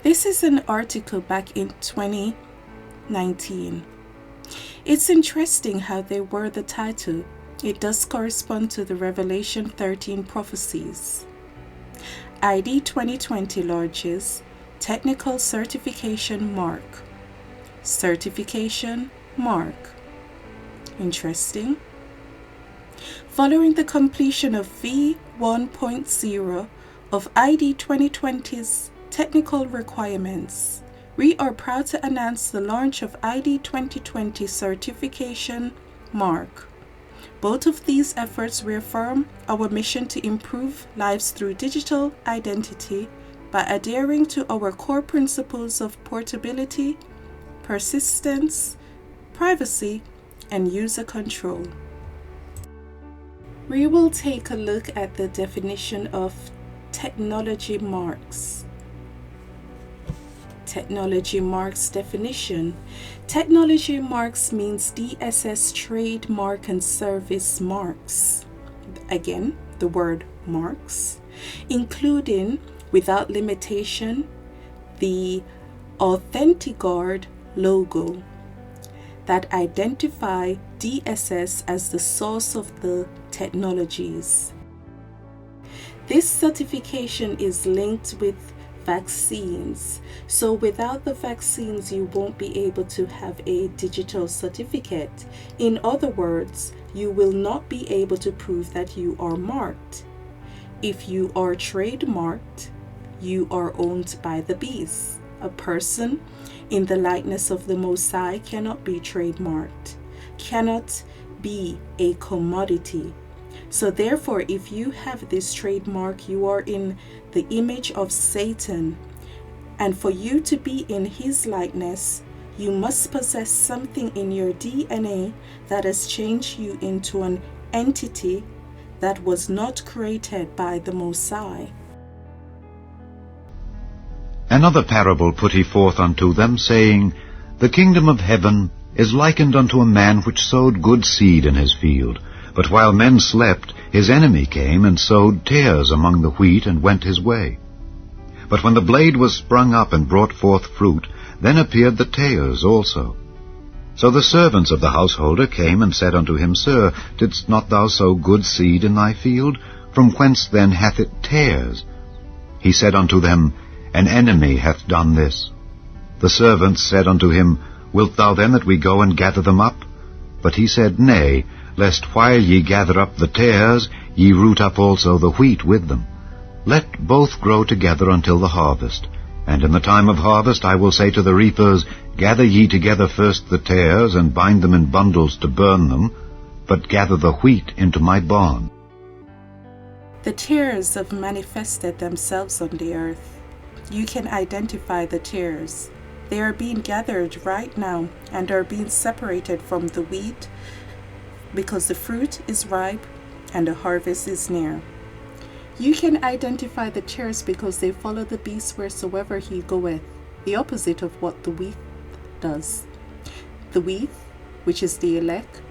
This is an article back in 2019. It's interesting how they word the title. It does correspond to the Revelation 13 prophecies. ID 2020 launches Technical Certification Mark. Certification Mark. Interesting. Following the completion of V1.0 of ID 2020's technical requirements, we are proud to announce the launch of ID 2020 Certification Mark. Both of these efforts reaffirm our mission to improve lives through digital identity by adhering to our core principles of portability, persistence, privacy, and user control. We will take a look at the definition of technology marks. Technology marks definition. Technology marks means DSS trademark and service marks. Again, the word marks, including without limitation the AuthentiGuard logo that identify DSS as the source of the technologies. This certification is linked with vaccines. So without the vaccines, you won't be able to have a digital certificate. In other words, you will not be able to prove that you are marked. If you are trademarked, you are owned by the beast. A person in the likeness of the Most High cannot be trademarked, cannot be a commodity. So therefore, if you have this trademark, you are in the image of Satan. And for you to be in his likeness, you must possess something in your DNA that has changed you into an entity that was not created by the Most High. Another parable put he forth unto them, saying, The kingdom of heaven is likened unto a man which sowed good seed in his field. But while men slept, his enemy came and sowed tares among the wheat, and went his way. But when the blade was sprung up and brought forth fruit, then appeared the tares also. So the servants of the householder came and said unto him, Sir, didst not thou sow good seed in thy field? From whence then hath it tares? He said unto them, An enemy hath done this. The servants said unto him, Wilt thou then that we go and gather them up? But he said, Nay, lest while ye gather up the tares, ye root up also the wheat with them. Let both grow together until the harvest. And in the time of harvest I will say to the reapers, Gather ye together first the tares, and bind them in bundles to burn them, but gather the wheat into my barn. The tares have manifested themselves on the earth. You can identify the tares. They are being gathered right now and are being separated from the wheat because the fruit is ripe and the harvest is near. You can identify the tares because they follow the beast wheresoever he goeth, the opposite of what the wheat does. The wheat, which is the elect,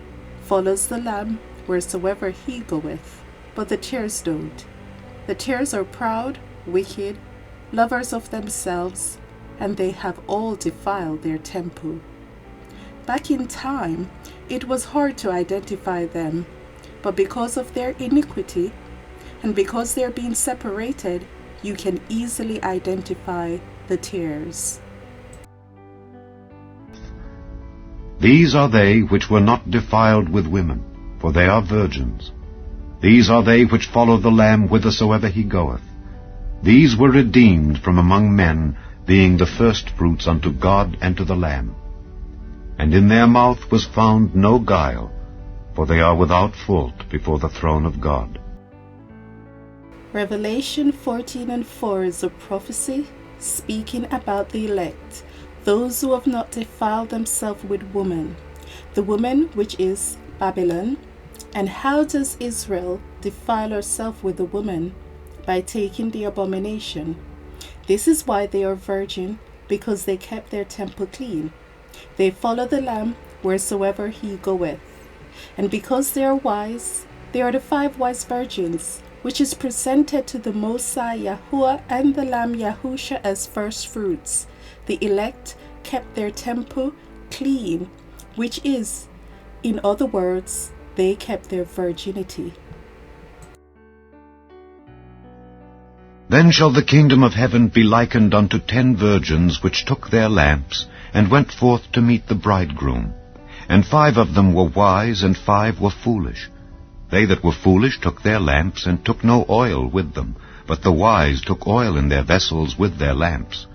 follows the lamb wheresoever he goeth, but the tares don't. The tares are proud, wicked, lovers of themselves, and they have all defiled their temple. Back in time, it was hard to identify them, but because of their iniquity, and because they're being separated, you can easily identify the tares. These are they which were not defiled with women, for they are virgins. These are they which follow the Lamb whithersoever he goeth. These were redeemed from among men, being the firstfruits unto God and to the Lamb. And in their mouth was found no guile, for they are without fault before the throne of God. Revelation 14:4 is a prophecy speaking about the elect, those who have not defiled themselves with woman, the woman which is Babylon. And how does Israel defile herself with the woman? By taking the abomination. This is why they are virgin, because they kept their temple clean. They follow the Lamb wheresoever he goeth. And because they are wise, they are the 5 wise virgins, which is presented to the Mosai Yahuwah and the Lamb Yahusha as first fruits. The elect kept their temple clean, which is, in other words, they kept their virginity. Then shall the kingdom of heaven be likened unto 10 virgins which took their lamps, and went forth to meet the bridegroom. And 5 of them were wise, and 5 were foolish. They that were foolish took their lamps, and took no oil with them, but the wise took oil in their vessels with their lamps.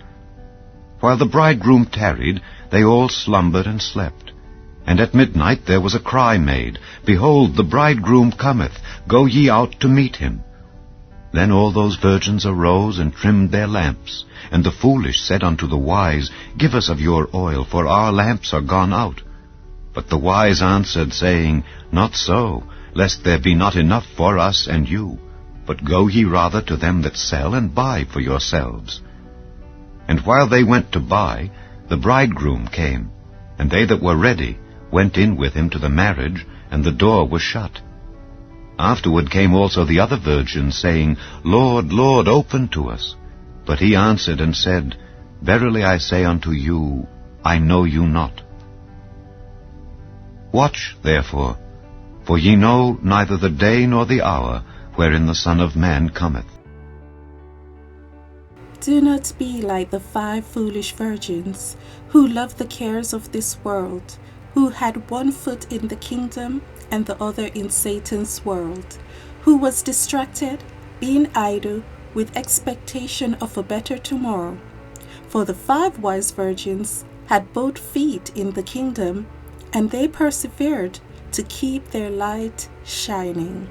While the bridegroom tarried, they all slumbered and slept. And at midnight there was a cry made, Behold, the bridegroom cometh, go ye out to meet him. Then all those virgins arose and trimmed their lamps. And the foolish said unto the wise, Give us of your oil, for our lamps are gone out. But the wise answered, saying, Not so, lest there be not enough for us and you. But go ye rather to them that sell, and buy for yourselves. And while they went to buy, the bridegroom came. And they that were ready went in with him to the marriage, and the door was shut. Afterward came also the other virgins, saying, Lord, Lord, open to us. But he answered and said, Verily I say unto you, I know you not. Watch therefore, for ye know neither the day nor the hour wherein the Son of Man cometh. Do not be like the 5 foolish virgins, who loved the cares of this world, who had one foot in the kingdom and the other in Satan's world, who was distracted, being idle, with expectation of a better tomorrow. For the 5 wise virgins had both feet in the kingdom, and they persevered to keep their light shining.